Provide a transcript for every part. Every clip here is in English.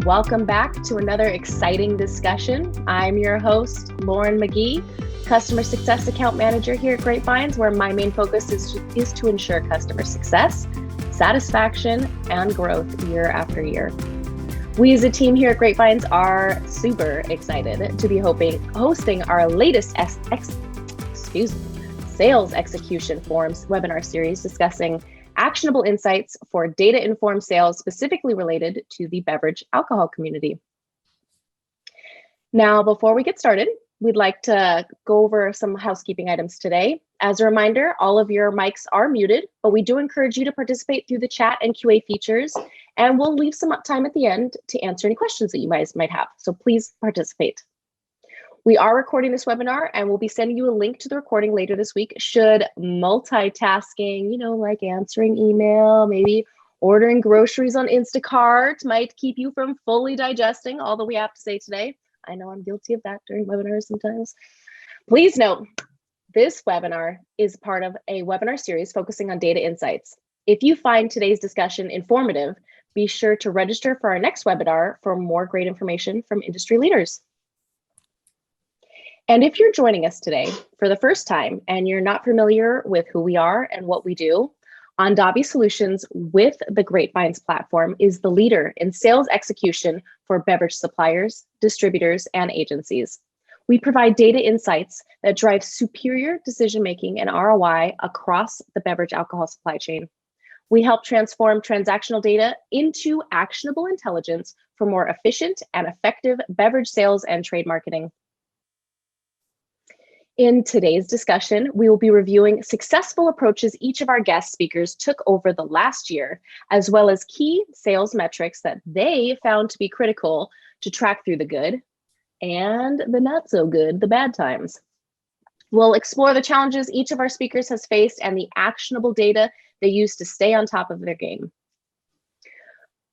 Welcome back to another exciting discussion. I'm your host, Lauren McGee, Customer Success Account Manager here at Grapevines, where my main focus is to ensure customer success, satisfaction, and growth year after year. We as a team here at Grapevines are super excited to be hosting our latest Sales Execution Forums webinar series discussing actionable insights for data-informed sales specifically related to the beverage alcohol community. Now, before we get started, we'd like to go over some housekeeping items today. As a reminder, all of your mics are muted, but we do encourage you to participate through the chat and QA features, and we'll leave some time at the end to answer any questions that you guys might have. So please participate. We are recording this webinar and we'll be sending you a link to the recording later this week. Should multitasking, like answering email, maybe ordering groceries on Instacart might keep you from fully digesting all that we have to say today. I know I'm guilty of that during webinars sometimes. Please note, this webinar is part of a webinar series focusing on data insights. If you find today's discussion informative, be sure to register for our next webinar for more great information from industry leaders. And if you're joining us today for the first time and you're not familiar with who we are and what we do, Andavi Solutions with the Grapevines platform is the leader in sales execution for beverage suppliers, distributors, and agencies. We provide data insights that drive superior decision-making and ROI across the beverage alcohol supply chain. We help transform transactional data into actionable intelligence for more efficient and effective beverage sales and trade marketing. In today's discussion, we will be reviewing successful approaches each of our guest speakers took over the last year, as well as key sales metrics that they found to be critical to track through the good and the not so good, the bad times. We'll explore the challenges each of our speakers has faced and the actionable data they use to stay on top of their game.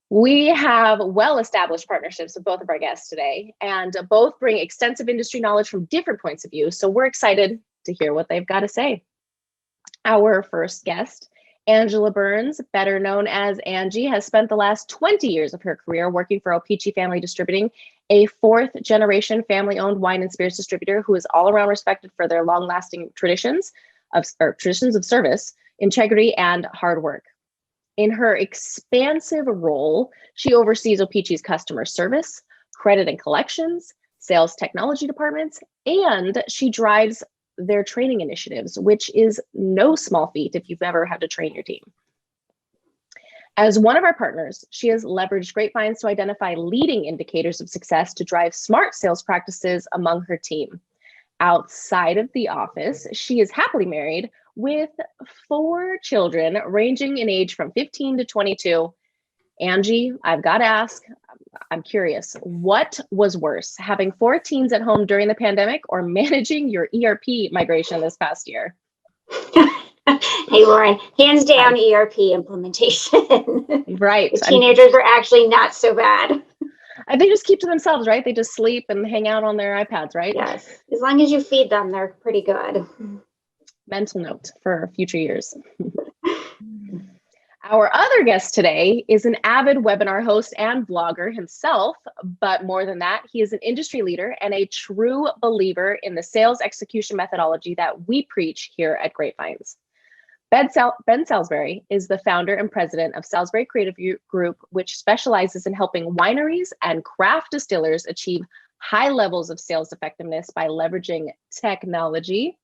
We have well-established partnerships with both of our guests today, and both bring extensive industry knowledge from different points of view, so we're excited to hear what they've got to say. Our first guest, Angela Burns, better known as Angie, has spent the last 20 years of her career working for Opici Family Distributing, a fourth-generation family-owned wine and spirits distributor who is all around respected for their long-lasting traditions of service, integrity, and hard work. In her expansive role, she oversees Opici's customer service, credit and collections, sales technology departments, and she drives their training initiatives, which is no small feat if you've ever had to train your team. As one of our partners, she has leveraged Grapevines to identify leading indicators of success to drive smart sales practices among her team. Outside of the office, she is happily married with 4 children ranging in age from 15 to 22. Angie, I've got to ask, I'm curious, what was worse, having 4 teens at home during the pandemic or managing your ERP migration this past year? Hey, Lauren, hands down ERP implementation. Right. The teenagers were actually not so bad. They just keep to themselves, right? They just sleep and hang out on their iPads, right? Yes. As long as you feed them, they're pretty good. Mental note for future years. Our other guest today is an avid webinar host and blogger himself, but more than that, he is an industry leader and a true believer in the sales execution methodology that we preach here at Grapevines. Ben Salisbury is the founder and president of Salisbury Creative Group, which specializes in helping wineries and craft distillers achieve high levels of sales effectiveness by leveraging technology,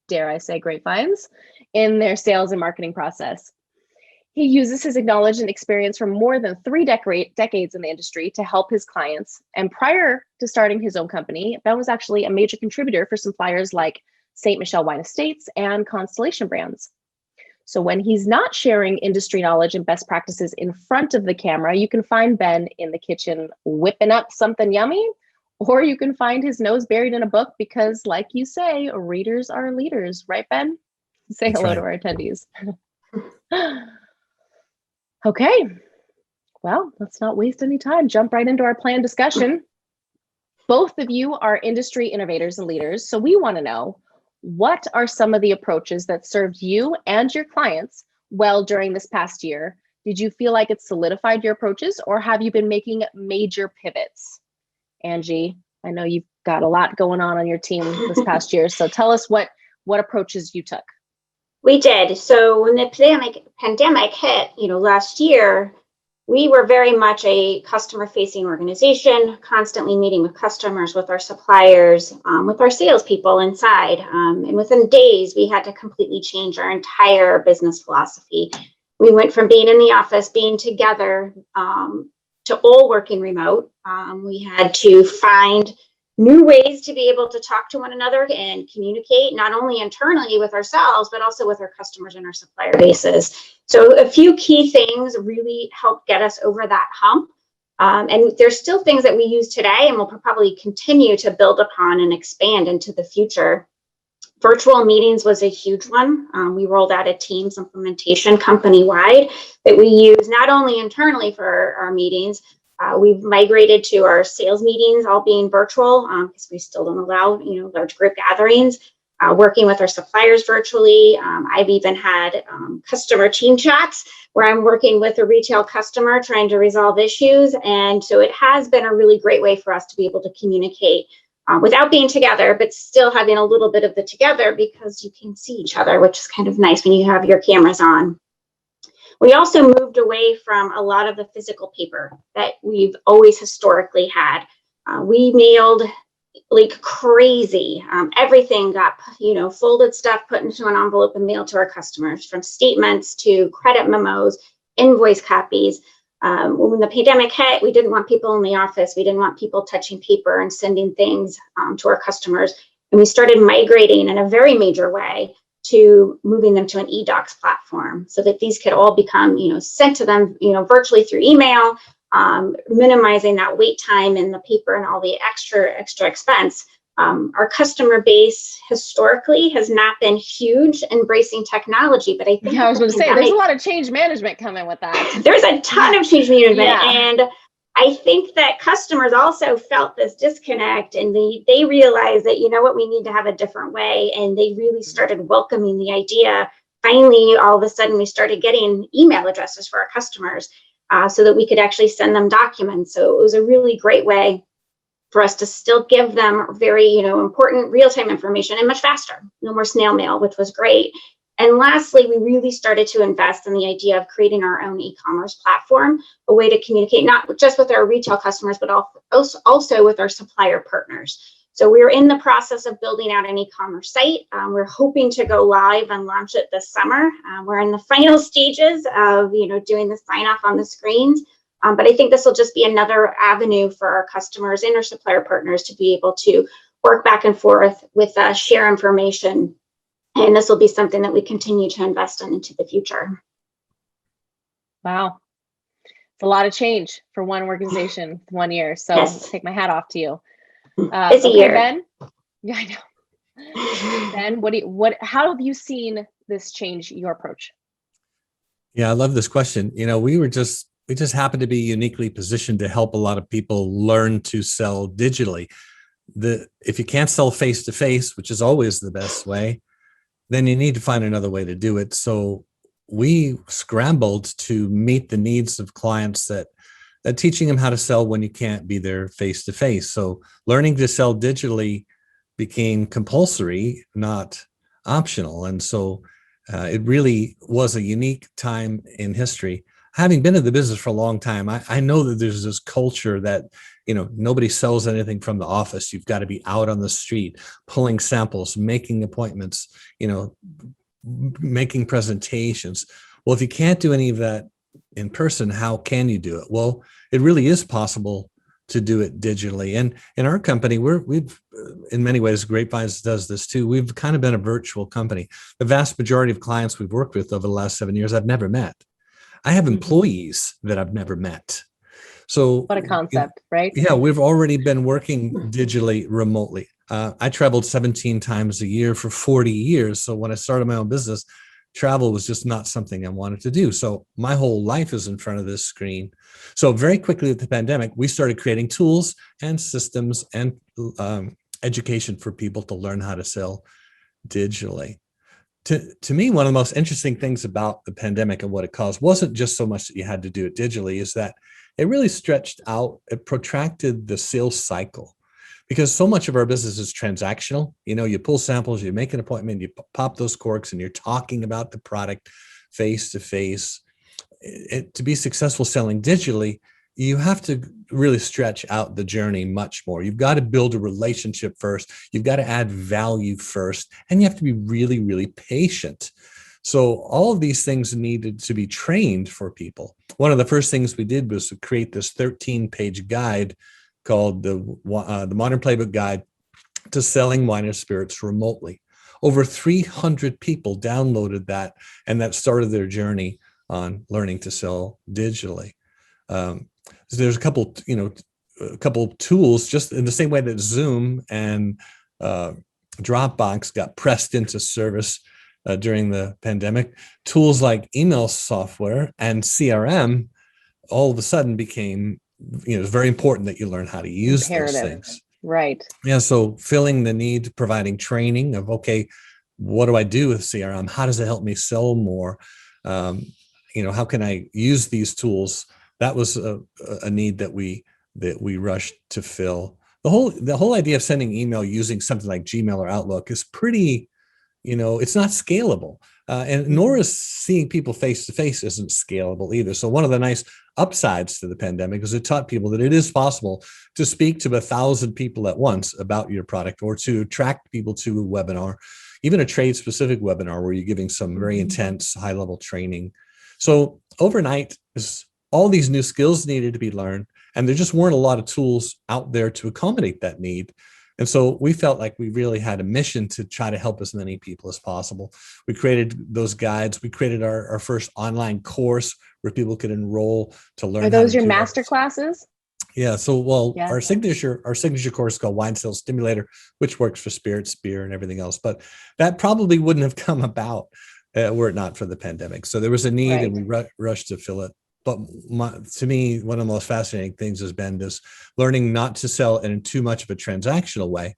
dare I say Grapevines, in their sales and marketing process. He uses his knowledge and experience from more than 3 decades in the industry to help his clients. And prior to starting his own company, Ben was actually a major contributor for suppliers like St. Michel Wine Estates and Constellation Brands. So when he's not sharing industry knowledge and best practices in front of the camera, you can find Ben in the kitchen whipping up something yummy, or you can find his nose buried in a book because, like you say, readers are leaders, right, Ben? Say hello to our attendees. Okay, well, let's not waste any time. Jump right into our planned discussion. Both of you are industry innovators and leaders, so we want to know, what are some of the approaches that served you and your clients well during this past year Did you feel like it solidified your approaches, or have you been making major pivots? Angie, I know you've got a lot going on your team this past year, so tell us what approaches you took. We did. So when the pandemic hit, last year, we were very much a customer-facing organization, constantly meeting with customers, with our suppliers, with our salespeople inside. And within days, we had to completely change our entire business philosophy. We went from being in the office, being together, to all working remote. We had to find new ways to be able to talk to one another and communicate, not only internally with ourselves, but also with our customers and our supplier bases. So a few key things really helped get us over that hump. And there's still things that we use today and we'll probably continue to build upon and expand into the future. Virtual meetings was a huge one. We rolled out a Teams implementation company-wide that we use not only internally for our meetings. We've migrated to our sales meetings all being virtual because we still don't allow large group gatherings. Working with our suppliers virtually. I've even had customer team chats where I'm working with a retail customer trying to resolve issues. And so it has been a really great way for us to be able to communicate without being together, but still having a little bit of the together because you can see each other, which is kind of nice when you have your cameras on. We also moved away from a lot of the physical paper that we've always historically had. We mailed like crazy. Everything got, folded stuff, put into an envelope and mailed to our customers, from statements to credit memos, invoice copies. When the pandemic hit, we didn't want people in the office. We didn't want people touching paper and sending things to our customers. And we started migrating in a very major way to moving them to an eDocs platform so that these could all become, sent to them, virtually through email, minimizing that wait time and the paper and all the extra expense. Our customer base historically has not been huge embracing technology, but I think I was going to say there's a lot of change management coming with that. There's a ton of change management, and I think that customers also felt this disconnect, and they realized that, we need to have a different way, and they really started welcoming the idea. Finally, all of a sudden, we started getting email addresses for our customers so that we could actually send them documents. So it was a really great way for us to still give them very, important real-time information and much faster. No more snail mail, which was great. And lastly, we really started to invest in the idea of creating our own e-commerce platform, a way to communicate not just with our retail customers, but also with our supplier partners. So we're in the process of building out an e-commerce site. We're hoping to go live and launch it this summer. We're in the final stages of, doing the sign off on the screens. But I think this will just be another avenue for our customers and our supplier partners to be able to work back and forth with share information. And this will be something that we continue to invest in into the future. Wow. It's a lot of change for one organization, 1 year. So Yes. I'll take my hat off to you. Busy year. Ben? Yeah, I know. Ben, how have you seen this change your approach? Yeah, I love this question. We just happen to be uniquely positioned to help a lot of people learn to sell digitally. If you can't sell face to face, which is always the best way, then you need to find another way to do it. So we scrambled to meet the needs of clients that teaching them how to sell when you can't be there face to face. So learning to sell digitally became compulsory, not optional. And so it really was a unique time in history. Having been in the business for a long time, I know that there's this culture that, nobody sells anything from the office. You've got to be out on the street, pulling samples, making appointments, making presentations. Well, if you can't do any of that in person, how can you do it? Well, it really is possible to do it digitally. And in our company, we've in many ways, Grapevines does this too. We've kind of been a virtual company. The vast majority of clients we've worked with over the last 7 years, I've never met. I have employees that I've never met. So what a concept, right? Yeah, we've already been working digitally remotely. I traveled 17 times a year for 40 years. So when I started my own business, travel was just not something I wanted to do. So my whole life is in front of this screen. So very quickly with the pandemic, we started creating tools and systems and education for people to learn how to sell digitally. To me, one of the most interesting things about the pandemic and what it caused wasn't just so much that you had to do it digitally, is that it really stretched out, it protracted the sales cycle, because so much of our business is transactional. You pull samples, you make an appointment, you pop those corks, and you're talking about the product face to face. To be successful selling digitally, you have to really stretch out the journey much more. You've got to build a relationship first. You've got to add value first, and you have to be really, really patient. So all of these things needed to be trained for people. One of the first things we did was to create this 13-page guide called the Modern Playbook Guide to Selling Wine and Spirits Remotely. Over 300 people downloaded that, and that started their journey on learning to sell digitally. So there's a couple tools, just in the same way that Zoom and Dropbox got pressed into service during the pandemic. Tools like email software and CRM all of a sudden became, it's very important that you learn how to use those things. Right. Yeah. So filling the need, providing training of, okay, what do I do with CRM? How does it help me sell more? How can I use these tools? That was a need that we rushed to fill. The whole idea of sending email using something like Gmail or Outlook is pretty, it's not scalable. And nor is seeing people face to face isn't scalable either. So one of the nice upsides to the pandemic is it taught people that it is possible to speak to 1,000 people at once about your product, or to attract people to a webinar, even a trade specific webinar where you're giving some very intense high level training. So overnight, all these new skills needed to be learned, and there just weren't a lot of tools out there to accommodate that need. And so we felt like we really had a mission to try to help as many people as possible. We created those guides. We created our first online course where people could enroll to learn. Are those your master classes? Yeah. So, our signature course is called Wine Sales Stimulator, which works for spirits, beer, and everything else. But that probably wouldn't have come about were it not for the pandemic. So there was a need, and we rushed to fill it. But to me, one of the most fascinating things has been this learning not to sell in too much of a transactional way,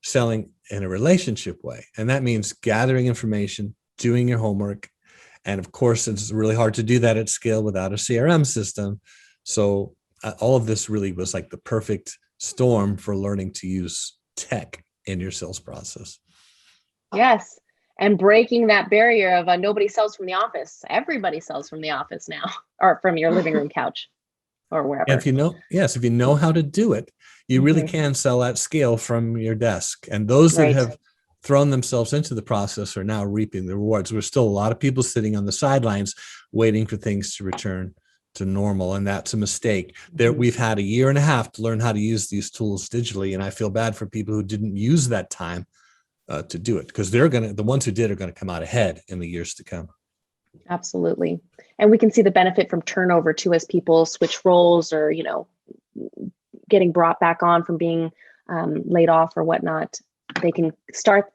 selling in a relationship way. And that means gathering information, doing your homework. And of course, it's really hard to do that at scale without a CRM system. So all of this really was like the perfect storm for learning to use tech in your sales process. Yes. And breaking that barrier of nobody sells from the office. Everybody sells from the office now, or from your living room couch, or wherever. And if you know how to do it, you really can sell at scale from your desk. And those that have thrown themselves into the process are now reaping the rewards. There's still a lot of people sitting on the sidelines waiting for things to return to normal, and that's a mistake. We've had 1.5 years to learn how to use these tools digitally, and I feel bad for people who didn't use that time to do it, because the ones who did are going to come out ahead in the years to come. Absolutely. And we can see the benefit from turnover too, as people switch roles, or, getting brought back on from being laid off or whatnot. They can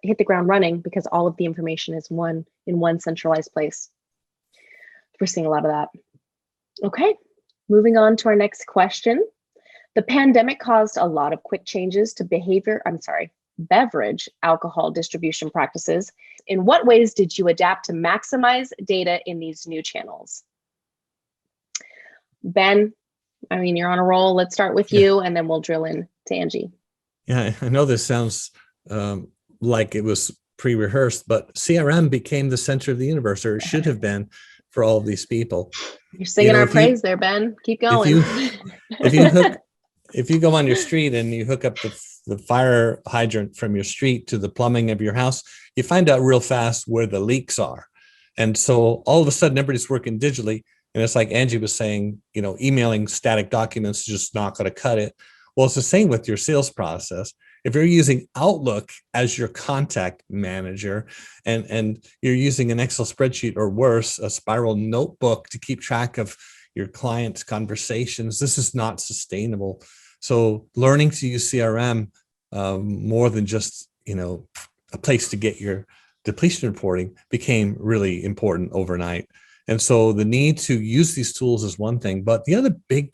hit the ground running because all of the information is in one centralized place. We're seeing a lot of that. Okay, moving on to our next question. The pandemic caused a lot of quick changes to beverage alcohol distribution practices. In what ways did you adapt to maximize data in these new channels? Ben, you're on a roll. Let's start with you, and then we'll drill in to Angie. Yeah, I know this sounds like it was pre-rehearsed, but CRM became the center of the universe, or it should have been for all of these people. You're singing our praise there, Ben. Keep going. If you go on your street and you hook up the fire hydrant from your street to the plumbing of your house, you find out real fast where the leaks are. And so all of a sudden, everybody's working digitally. And it's like Angie was saying, emailing static documents is just not going to cut it. Well, it's the same with your sales process. If you're using Outlook as your contact manager, and you're using an Excel spreadsheet, or worse, a spiral notebook to keep track of your clients' conversations, this is not sustainable. So learning to use CRM more than just, a place to get your depletion reporting became really important overnight. And so the need to use these tools is one thing, but the other big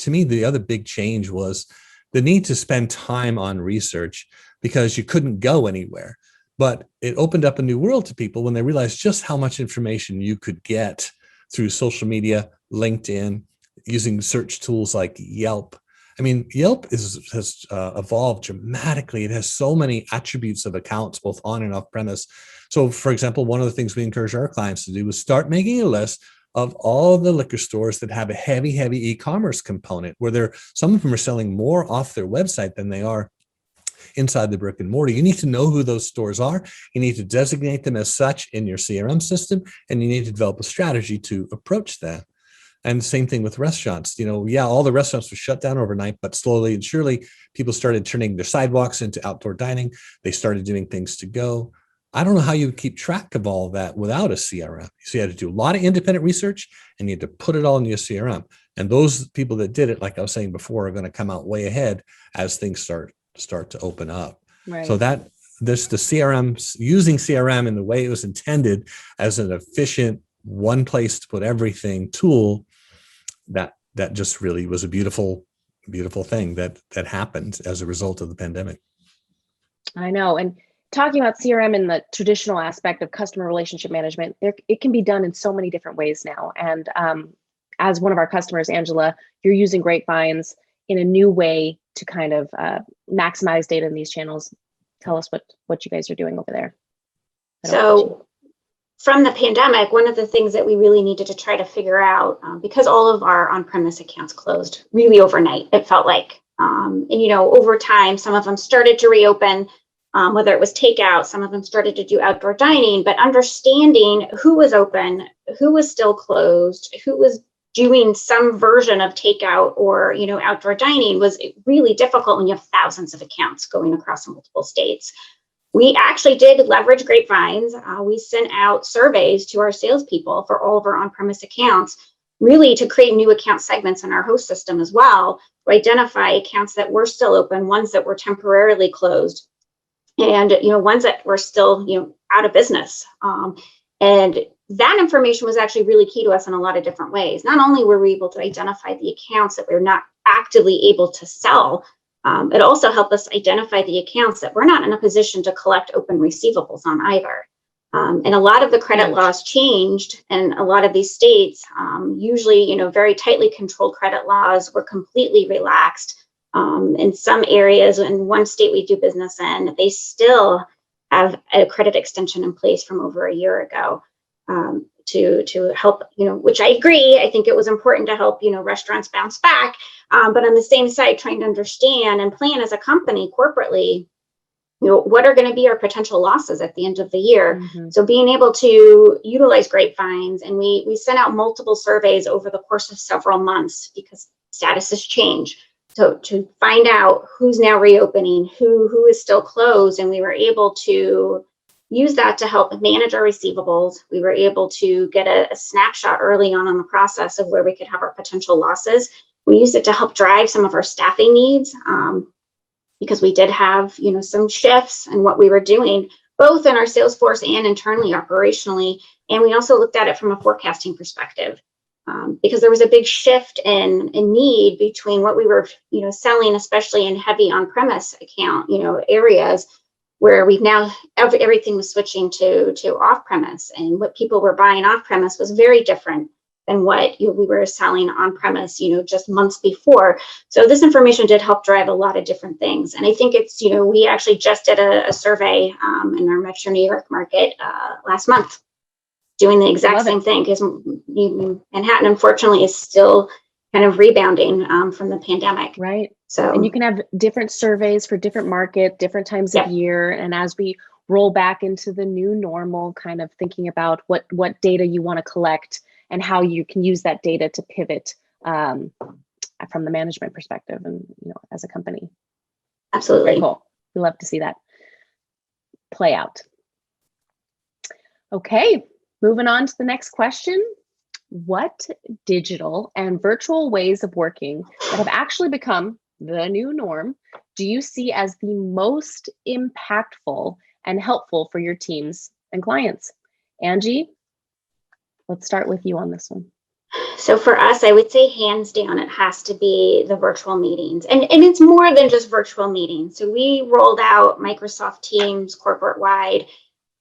change was the need to spend time on research, because you couldn't go anywhere. But it opened up a new world to people when they realized just how much information you could get through social media, LinkedIn, using search tools like Yelp. I mean, Yelp has evolved dramatically. It has so many attributes of accounts, both on and off premise. So, for example, one of the things we encourage our clients to do is start making a list of all the liquor stores that have a heavy e-commerce component, where some of them are selling more off their website than they are inside the brick and mortar. You need to know who those stores are. You need to designate them as such in your CRM system, and you need to develop a strategy to approach that. And same thing with restaurants. All the restaurants were shut down overnight, but slowly and surely people started turning their sidewalks into outdoor dining. They started doing things to go. I don't know how you would keep track of all of that without a CRM. So you had to do a lot of independent research, and you had to put it all into your CRM. And those people that did it, like I was saying before, are going to come out way ahead as things start to open up. Right. So the CRM, using CRM in the way it was intended as an efficient one place to put everything tool, that just really was a beautiful thing that happened as a result of the pandemic. I know. And talking about CRM in the traditional aspect of customer relationship management, it can be done in so many different ways now. And as one of our customers, Angela, you're using Grapevines in a new way to kind of maximize data in these channels. Tell us what you guys are doing over there. So from the pandemic, one of the things that we really needed to try to figure out, because all of our on-premise accounts closed really overnight, it felt like, and over time, some of them started to reopen, whether it was takeout, some of them started to do outdoor dining, but understanding who was open, who was still closed, who was doing some version of takeout or, outdoor dining was really difficult when you have thousands of accounts going across multiple states. We actually did leverage Grapevines. We sent out surveys to our salespeople for all of our on-premise accounts, really to create new account segments in our host system as well, to identify accounts that were still open, ones that were temporarily closed, and ones that were still out of business. And that information was actually really key to us in a lot of different ways. Not only were we able to identify the accounts that we're not actively able to sell, it also helped us identify the accounts that we're not in a position to collect open receivables on either. And a lot of the credit laws changed in a lot of these states. Usually, very tightly controlled credit laws were completely relaxed. In some areas, in one state we do business in, they still have a credit extension in place from over a year ago. To help, which I agree. I think it was important to help, restaurants bounce back. But on the same side, trying to understand and plan as a company corporately, what are going to be our potential losses at the end of the year? Mm-hmm. So being able to utilize Grapevines, and we sent out multiple surveys over the course of several months because statuses change. So to find out who's now reopening, who is still closed, and we were able to use that to help manage our receivables. We were able to get a snapshot early on in the process of where we could have our potential losses. We used it to help drive some of our staffing needs because we did have, some shifts in what we were doing, both in our sales force and internally operationally. And we also looked at it from a forecasting perspective because there was a big shift in need between what we were, selling, especially in heavy on-premise account, areas, where we've now everything was switching to off-premise, and what people were buying off-premise was very different than what we were selling on-premise, just months before. So this information did help drive a lot of different things. And I think it's, we actually just did a survey in our Metro New York market last month, doing the exact same thing, because Manhattan, unfortunately, is still kind of rebounding from the pandemic. Right. So, and you can have different surveys for different market, different times of year. And as we roll back into the new normal, kind of thinking about what data you want to collect and how you can use that data to pivot from the management perspective and, as a company. Absolutely. Very cool. We love to see that play out. Okay, moving on to the next question. What digital and virtual ways of working that have actually become the new norm do you see as the most impactful and helpful for your teams and clients? Angie, let's start with you on this one. So for us, I would say hands down, it has to be the virtual meetings. And it's more than just virtual meetings. So we rolled out Microsoft Teams corporate wide,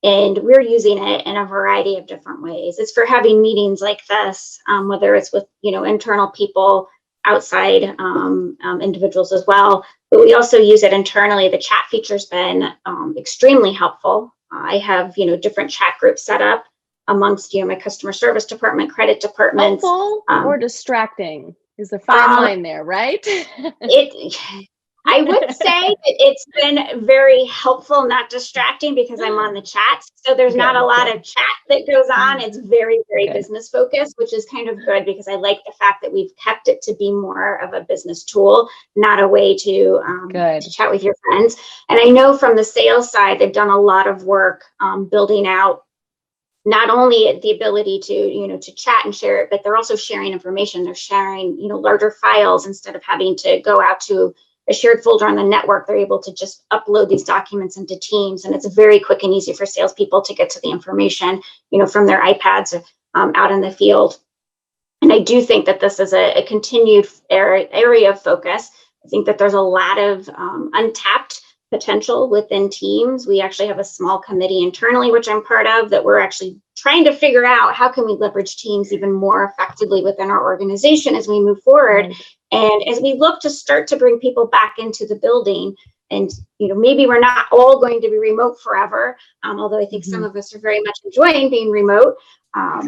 and we're using it in a variety of different ways. It's for having meetings like this, whether it's with, internal people, outside individuals as well. But we also use it internally. The chat feature's been extremely helpful. I have, different chat groups set up amongst, my customer service department, credit departments. Helpful or distracting is a fine line there, right? I would say that it's been very helpful, not distracting, because I'm on the chats. So there's not a lot of chat that goes on. It's very, very business focused, which is kind of good because I like the fact that we've kept it to be more of a business tool, not a way to chat with your friends. And I know from the sales side, they've done a lot of work building out not only the ability to, to chat and share it, but they're also sharing information. They're sharing, larger files instead of having to go out to a shared folder on the network. They're able to just upload these documents into Teams, and it's very quick and easy for salespeople to get to the information, from their iPads out in the field. And I do think that this is a continued area of focus. I think that there's a lot of untapped potential within Teams. We actually have a small committee internally, which I'm part of, that we're actually trying to figure out how can we leverage Teams even more effectively within our organization as we move forward. And as we look to start to bring people back into the building, and maybe we're not all going to be remote forever, although I think some of us are very much enjoying being remote. Are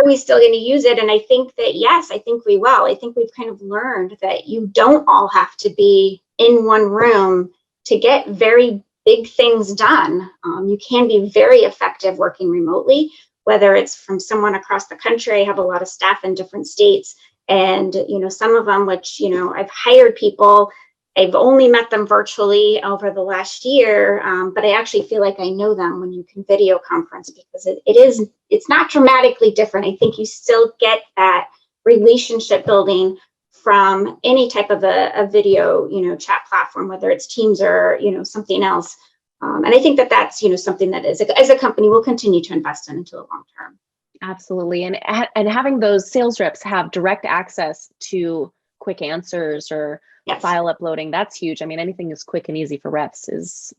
we still going to use it? And I think that yes, I think we will. I think we've kind of learned that you don't all have to be in one room to get very big things done. You can be very effective working remotely, whether it's from someone across the country. I have a lot of staff in different states, and some of them, which I've hired people, I've only met them virtually over the last year, but I actually feel like I know them when you can video conference, because it's not dramatically different. I think you still get that relationship building from any type of a video, chat platform, whether it's Teams or, something else. And I think that that's, something that as a company we'll continue to invest in into the long term. Absolutely. And having those sales reps have direct access to quick answers or file uploading, that's huge. I mean, anything is quick and easy for reps is,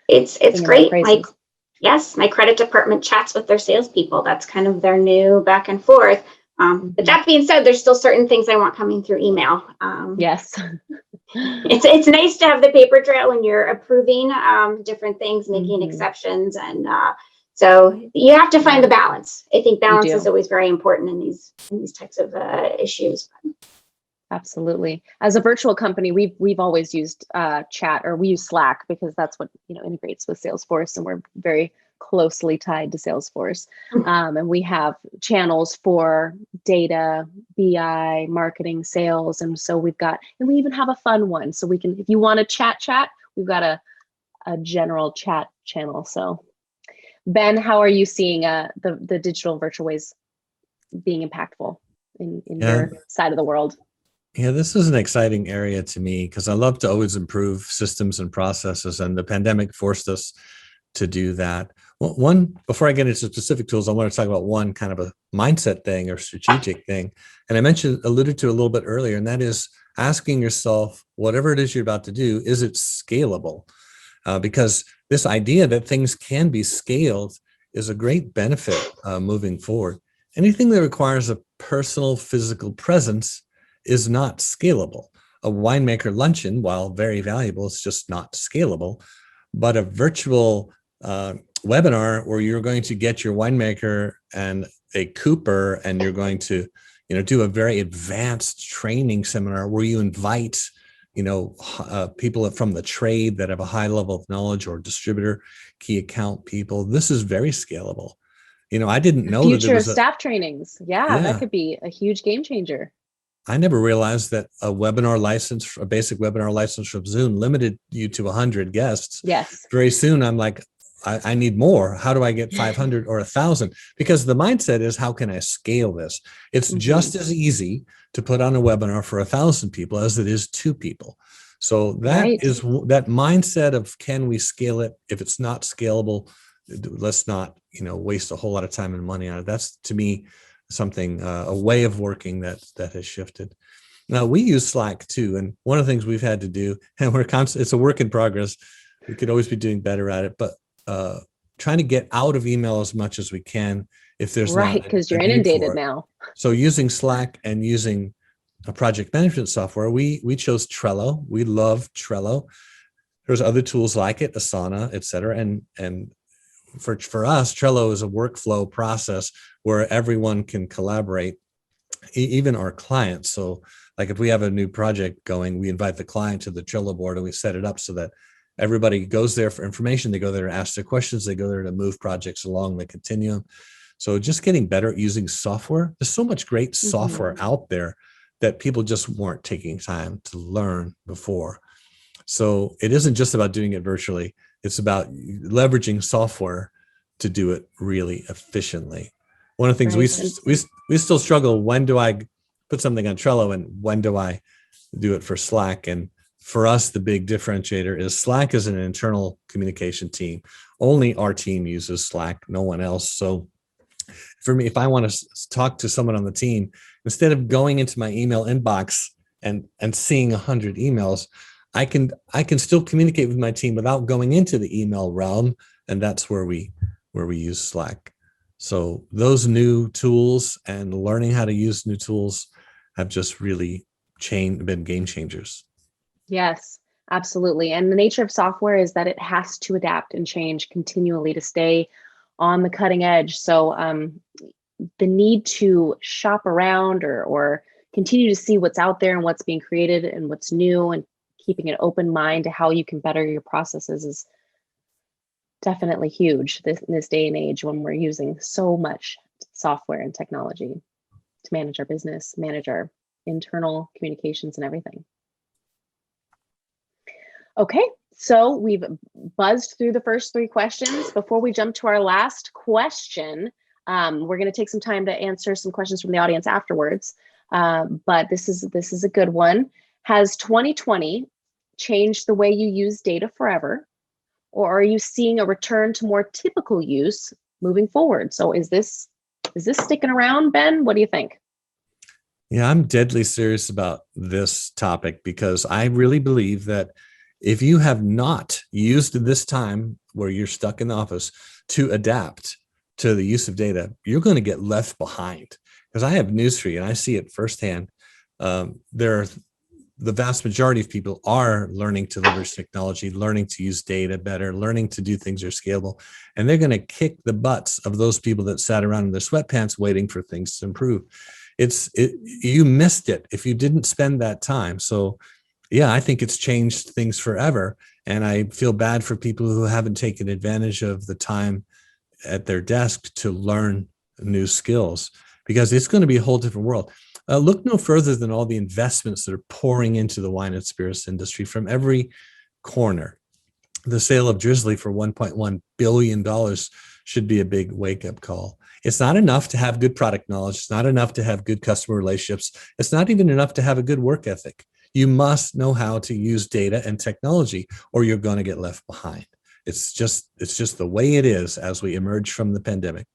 it's great. My credit department chats with their salespeople. That's kind of their new back and forth. But that being said, there's still certain things I want coming through email. Yes. It's nice to have the paper trail when you're approving different things, making exceptions. And so you have to find the balance. I think balance is always very important in these types of issues. Absolutely. As a virtual company, we've always used chat, or we use Slack because that's what integrates with Salesforce, and we're very closely tied to Salesforce. And we have channels for data, BI, marketing, sales, and so we even have a fun one. So we can, if you want to chat, we've got a general chat channel. So Ben, how are you seeing the digital virtual ways being impactful in your side of the world? Yeah, this is an exciting area to me because I love to always improve systems and processes, and the pandemic forced us to do that. Well, before I get into specific tools, I want to talk about one kind of a mindset thing or strategic thing. And I alluded to a little bit earlier, and that is asking yourself, whatever it is you're about to do, is it scalable? Because this idea that things can be scaled is a great benefit moving forward. Anything that requires a personal physical presence is not scalable. A winemaker luncheon, while very valuable, is just not scalable. But a virtual webinar where you're going to get your winemaker and a cooper, and you're going to do a very advanced training seminar where you invite people from the trade that have a high level of knowledge, or distributor, key account people. This is very scalable. I didn't know future that there was staff trainings. Yeah, that could be a huge game changer. I never realized that a webinar license, a basic webinar license from Zoom, limited you to 100 guests. Yes. Very soon, I'm like, I need more. How do I get 500 or 1,000? Because the mindset is, how can I scale this? It's just as easy to put on a webinar for 1,000 people as it is 2 people. So that is that mindset of, can we scale it? If it's not scalable, let's not, waste a whole lot of time and money on it. That's, to me, something, a way of working that has shifted. Now we use Slack too, and one of the things we've had to do, and it's a work in progress. We could always be doing better at it, but trying to get out of email as much as we can if there's right, because you're inundated now. So using Slack and using a project management software, we chose Trello. We love Trello. There's other tools like it, Asana, et cetera. And for us, Trello is a workflow process where everyone can collaborate, even our clients. So like if we have a new project going, we invite the client to the Trello board and we set it up so that everybody goes there for information. They go there to ask their questions. They go there to move projects along the continuum. So just getting better at using software. There's so much great software out there that people just weren't taking time to learn before. So it isn't just about doing it virtually. It's about leveraging software to do it really efficiently. One of the things we still struggle, when do I put something on Trello and when do I do it for Slack? And for us, the big differentiator is Slack is an internal communication team. Only our team uses Slack, no one else. So for me, if I want to talk to someone on the team, instead of going into my email inbox and seeing 100 emails, I can still communicate with my team without going into the email realm, and that's where we use Slack. So those new tools and learning how to use new tools have just really been game changers. Yes, absolutely. And the nature of software is that it has to adapt and change continually to stay on the cutting edge. So the need to shop around or continue to see what's out there and what's being created and what's new, and keeping an open mind to how you can better your processes is definitely huge in this day and age when we're using so much software and technology to manage our business, manage our internal communications and everything. Okay, so we've buzzed through the first 3 questions. Before we jump to our last question, we're going to take some time to answer some questions from the audience afterwards. But this is a good one. Has 2020 changed the way you use data forever, or are you seeing a return to more typical use moving forward? So is this sticking around, Ben? What do you think? Yeah, I'm deadly serious about this topic because I really believe that if you have not used this time where you're stuck in the office to adapt to the use of data, you're going to get left behind. Because I have news for you, and I see it firsthand. The vast majority of people are learning to leverage technology, learning to use data better, learning to do things that are scalable, and they're going to kick the butts of those people that sat around in their sweatpants waiting for things to improve. You missed it if you didn't spend that time. So yeah, I think it's changed things forever. And I feel bad for people who haven't taken advantage of the time at their desk to learn new skills, because it's going to be a whole different world. Look no further than all the investments that are pouring into the wine and spirits industry from every corner. The sale of Drizzly for $1.1 billion should be a big wake-up call. It's not enough to have good product knowledge. It's not enough to have good customer relationships. It's not even enough to have a good work ethic. You must know how to use data and technology, or you're going to get left behind. It's just the way it is as we emerge from the pandemic.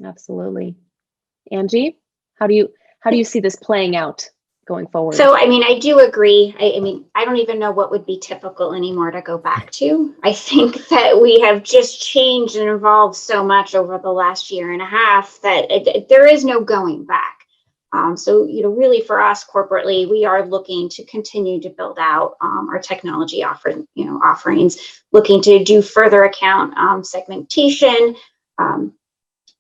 Absolutely. Angie, how do you see this playing out going forward? So, I mean, I do agree. I mean, I don't even know what would be typical anymore to go back to. I think that we have just changed and evolved so much over the last year and a half that there is no going back. So, really for us corporately, we are looking to continue to build out our technology offerings, looking to do further account segmentation,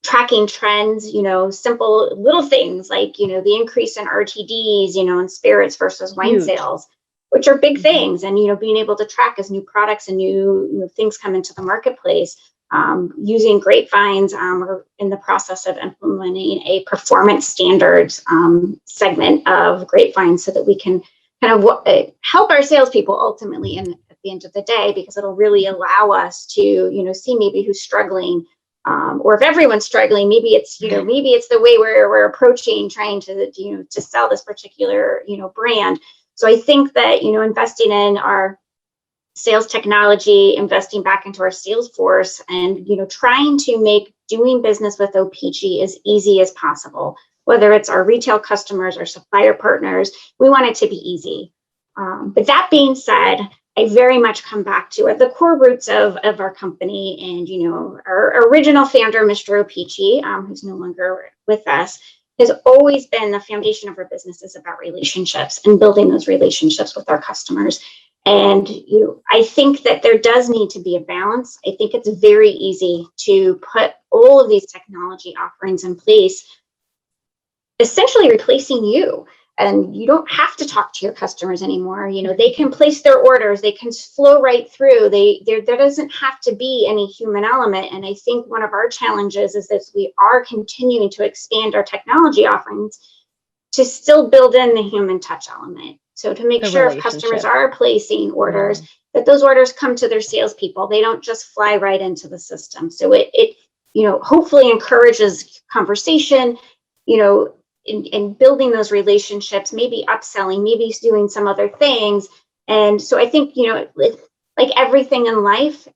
tracking trends, simple little things like, the increase in RTDs, in spirits versus wine sales, which are big things. And, being able to track as new products and new things come into the marketplace. Using grapevines, we're in the process of implementing a performance standards segment of grapevines so that we can kind of help our salespeople ultimately at the end of the day, because it'll really allow us to, see maybe who's struggling, or if everyone's struggling, maybe it's the way we're approaching trying to sell this particular, brand. So I think that, investing in our sales technology, investing back into our sales force, and trying to make doing business with Opici as easy as possible. Whether it's our retail customers or supplier partners, we want it to be easy. But that being said, I very much come back to the core roots of our company, and our original founder, Mr. Opici, who's no longer with us, has always been the foundation of our business is about relationships and building those relationships with our customers. And I think that there does need to be a balance. I think it's very easy to put all of these technology offerings in place, essentially replacing you. And you don't have to talk to your customers anymore. They can place their orders, they can flow right through. There doesn't have to be any human element. And I think one of our challenges is that we are continuing to expand our technology offerings to still build in the human touch element. So to make sure if customers are placing orders, that those orders come to their salespeople. They don't just fly right into the system. So it hopefully encourages conversation, in building those relationships, maybe upselling, maybe doing some other things. And so I think, like everything in life,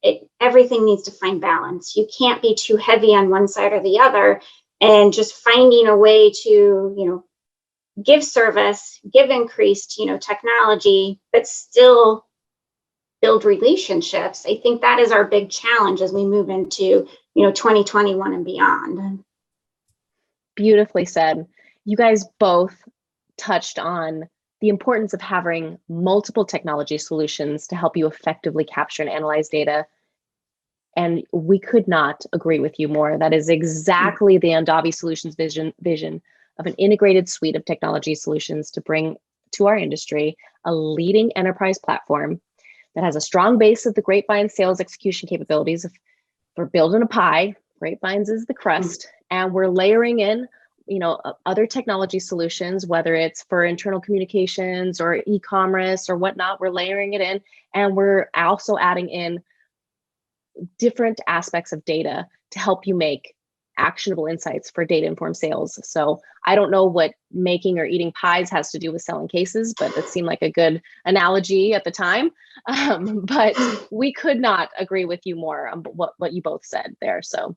everything needs to find balance. You can't be too heavy on one side or the other, and just finding a way to, give service, give increased, technology, but still build relationships. I think that is our big challenge as we move into, 2021 and beyond. Beautifully said. You guys both touched on the importance of having multiple technology solutions to help you effectively capture and analyze data. And we could not agree with you more. That is exactly the Andavi Solutions vision of an integrated suite of technology solutions to bring to our industry a leading enterprise platform that has a strong base of the Grapevine sales execution capabilities. We're building a pie. Grapevines is the crust, and we're layering in other technology solutions, whether it's for internal communications or e-commerce or whatnot. We're layering it in, and we're also adding in different aspects of data to help you make actionable insights for data-informed sales. So I don't know what making or eating pies has to do with selling cases, but it seemed like a good analogy at the time. But we could not agree with you more on what you both said there. So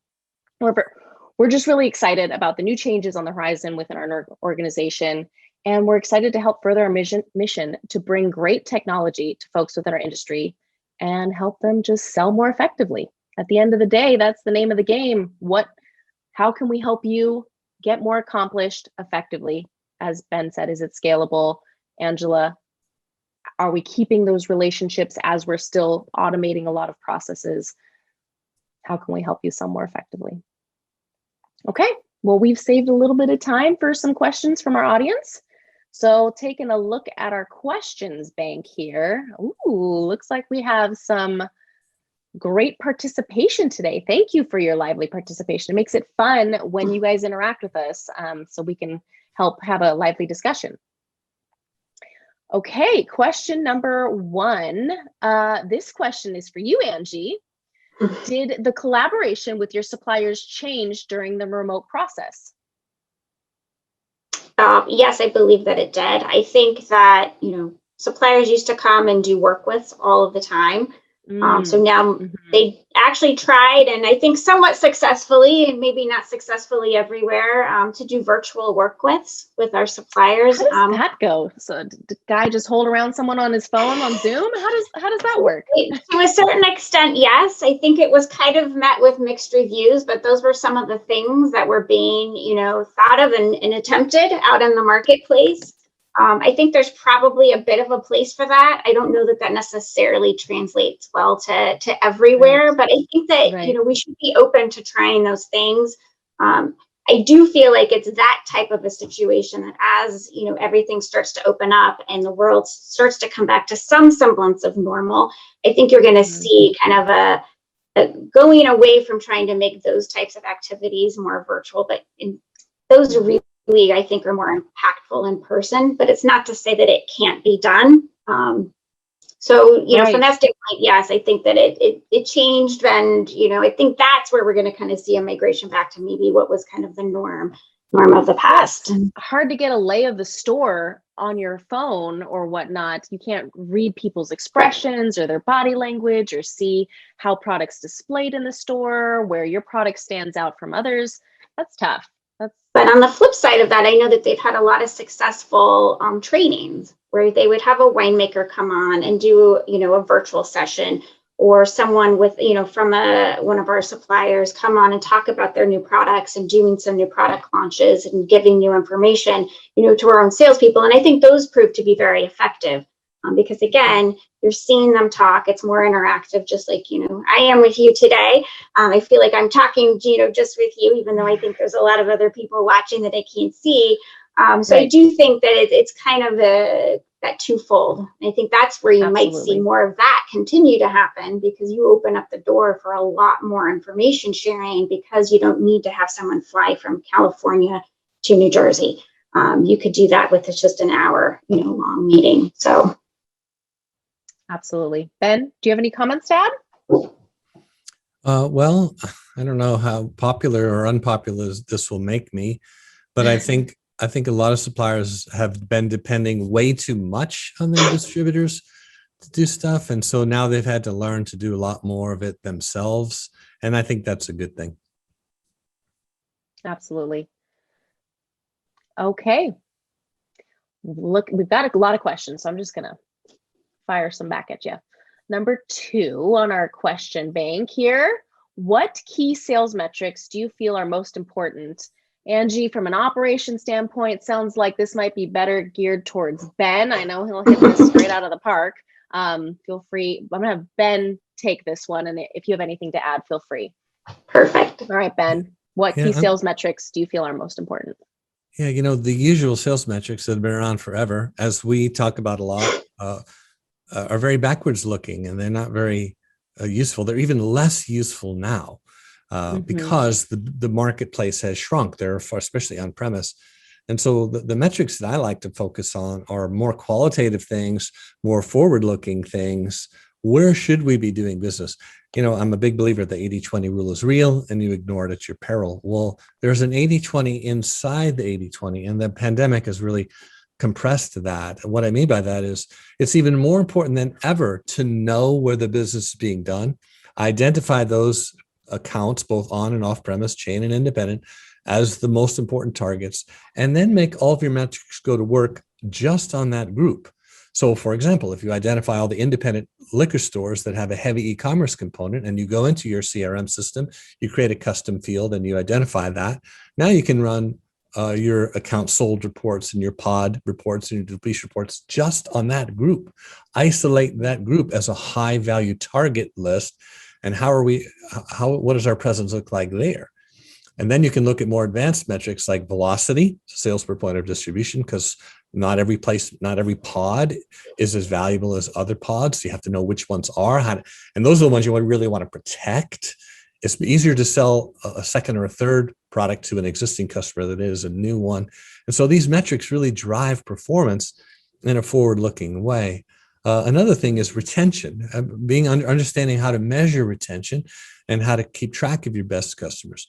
we're just really excited about the new changes on the horizon within our organization. And we're excited to help further our mission to bring great technology to folks within our industry and help them just sell more effectively. At the end of the day, that's the name of the game. How can we help you get more accomplished effectively? As Ben said, is it scalable? Angela, are we keeping those relationships as we're still automating a lot of processes? How can we help you sell more effectively? Okay, well, we've saved a little bit of time for some questions from our audience. So taking a look at our questions bank here. Ooh, looks like we have some great participation today. Thank you for your lively participation. It makes it fun when you guys interact with us, so we can help have a lively discussion. Okay, question number 1. This question is for you, Angie. Did the collaboration with your suppliers change during the remote process? Yes, I believe that it did. I think that, suppliers used to come and do work with all of the time. So now they actually tried, and I think somewhat successfully, and maybe not successfully everywhere, to do virtual work with our suppliers. How does that go? So the guy just hold around someone on his phone on Zoom? How does that work? To a certain extent, yes. I think it was kind of met with mixed reviews, but those were some of the things that were being, thought of and attempted out in the marketplace. I think there's probably a bit of a place for that. I don't know that necessarily translates well to everywhere, but I think that, we should be open to trying those things. I do feel like it's that type of a situation that as, everything starts to open up and the world starts to come back to some semblance of normal, I think you're going to see kind of a going away from trying to make those types of activities more virtual, but those really, I think, are more impactful in person, but it's not to say that it can't be done. So, from that standpoint, yes, I think that it changed, and, I think that's where we're going to kind of see a migration back to maybe what was kind of the norm of the past. Hard to get a lay of the store on your phone or whatnot, you can't read people's expressions or their body language or see how products displayed in the store, where your product stands out from others. That's tough. But on the flip side of that, I know that they've had a lot of successful trainings where they would have a winemaker come on and do, a virtual session, or someone with, from one of our suppliers come on and talk about their new products and doing some new product launches and giving new information, to our own salespeople. And I think those proved to be very effective because, again, you're seeing them talk. It's more interactive, just like, I am with you today. I feel like I'm talking, just with you, even though I think there's a lot of other people watching that I can't see. So Right. I do think that it's kind of that twofold. I think that's where you might see more of that continue to happen, because you open up the door for a lot more information sharing, because you don't need to have someone fly from California to New Jersey. You could do that with just an hour, long meeting. So. Absolutely. Ben, do you have any comments to add? Well, I don't know how popular or unpopular this will make me, but I think a lot of suppliers have been depending way too much on their distributors to do stuff. And so now they've had to learn to do a lot more of it themselves. And I think that's a good thing. Absolutely. Okay. Look, we've got a lot of questions, so I'm just going to fire some back at you. Number 2 on our question bank here. What key sales metrics do you feel are most important? Angie, from an operation standpoint, sounds like this might be better geared towards Ben. I know he'll hit this straight out of the park. Feel free. I'm going to have Ben take this one. And if you have anything to add, feel free. Perfect. All right, Ben, what key sales metrics do you feel are most important? Yeah, the usual sales metrics that have been around forever, as we talk about a lot, are very backwards looking, and they're not very useful. They're even less useful now because the marketplace has shrunk there, especially on premise. And so the metrics that I like to focus on are more qualitative things, more forward-looking things. Where should we be doing business? I'm a big believer the 80-20 rule is real, and you ignore it at your peril. Well, there's an 80-20 inside the 80-20, and the pandemic has really compressed that. And what I mean by that is it's even more important than ever to know where the business is being done, identify those accounts, both on and off premise, chain and independent, as the most important targets, and then make all of your metrics go to work just on that group. So, for example, if you identify all the independent liquor stores that have a heavy e-commerce component and you go into your CRM system, you create a custom field and you identify that, now you can run your account sold reports and your pod reports and your depletion reports just on that group. Isolate that group as a high value target list. And what does our presence look like there? And then you can look at more advanced metrics like velocity, sales per point of distribution, because not every pod is as valuable as other pods. So you have to know which ones are, and those are the ones you really want to protect. It's easier to sell a second or a third product to an existing customer than it is a new one. And so these metrics really drive performance in a forward-looking way. Another thing is retention, understanding how to measure retention and how to keep track of your best customers.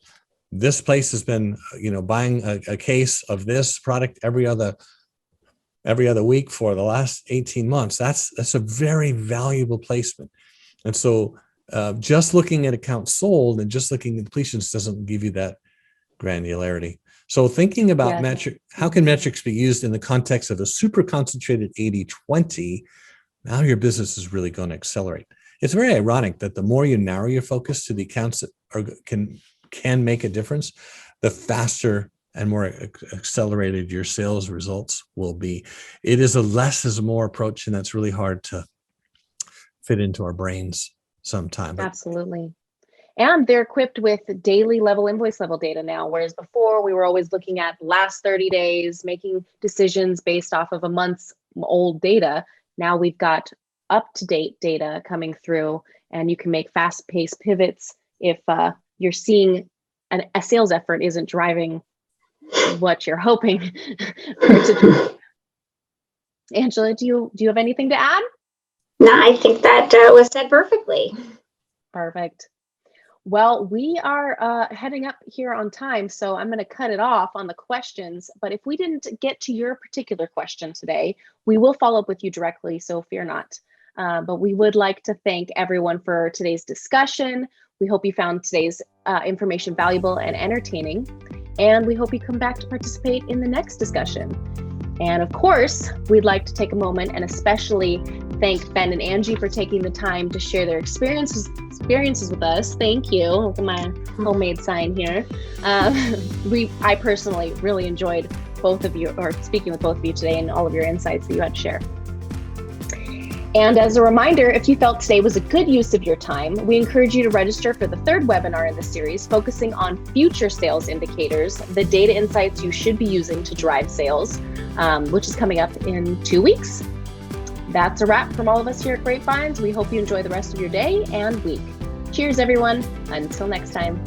This place has been, buying a case of this product every other week for the last 18 months. That's a very valuable placement. And so just looking at accounts sold and just looking at depletions doesn't give you that granularity. So thinking about how can metrics be used in the context of a super concentrated 80-20, now your business is really going to accelerate. It's very ironic that the more you narrow your focus to the accounts that can make a difference, the faster and more accelerated your sales results will be. It is a less is more approach, and that's really hard to fit into our brains sometimes. Absolutely. And they're equipped with daily level invoice level data now, whereas before we were always looking at last 30 days, making decisions based off of a month's old data. Now we've got up-to-date data coming through, and you can make fast-paced pivots if you're seeing a sales effort isn't driving what you're hoping for it to do. Angela, do you have anything to add? No, I think that was said perfectly. Perfect. Well, we are heading up here on time, so I'm going to cut it off on the questions. But if we didn't get to your particular question today, we will follow up with you directly, so fear not. But we would like to thank everyone for today's discussion. We hope you found today's information valuable and entertaining, and we hope you come back to participate in the next discussion. And of course, we'd like to take a moment and especially thank Ben and Angie for taking the time to share their experiences with us. Thank you. Look at my homemade sign here. I personally really enjoyed both of you, or speaking with both of you today, and all of your insights that you had to share. And as a reminder, if you felt today was a good use of your time, we encourage you to register for the third webinar in the series, focusing on future sales indicators, the data insights you should be using to drive sales, which is coming up in 2 weeks. That's a wrap from all of us here at Grapevines. We hope you enjoy the rest of your day and week. Cheers, everyone. Until next time.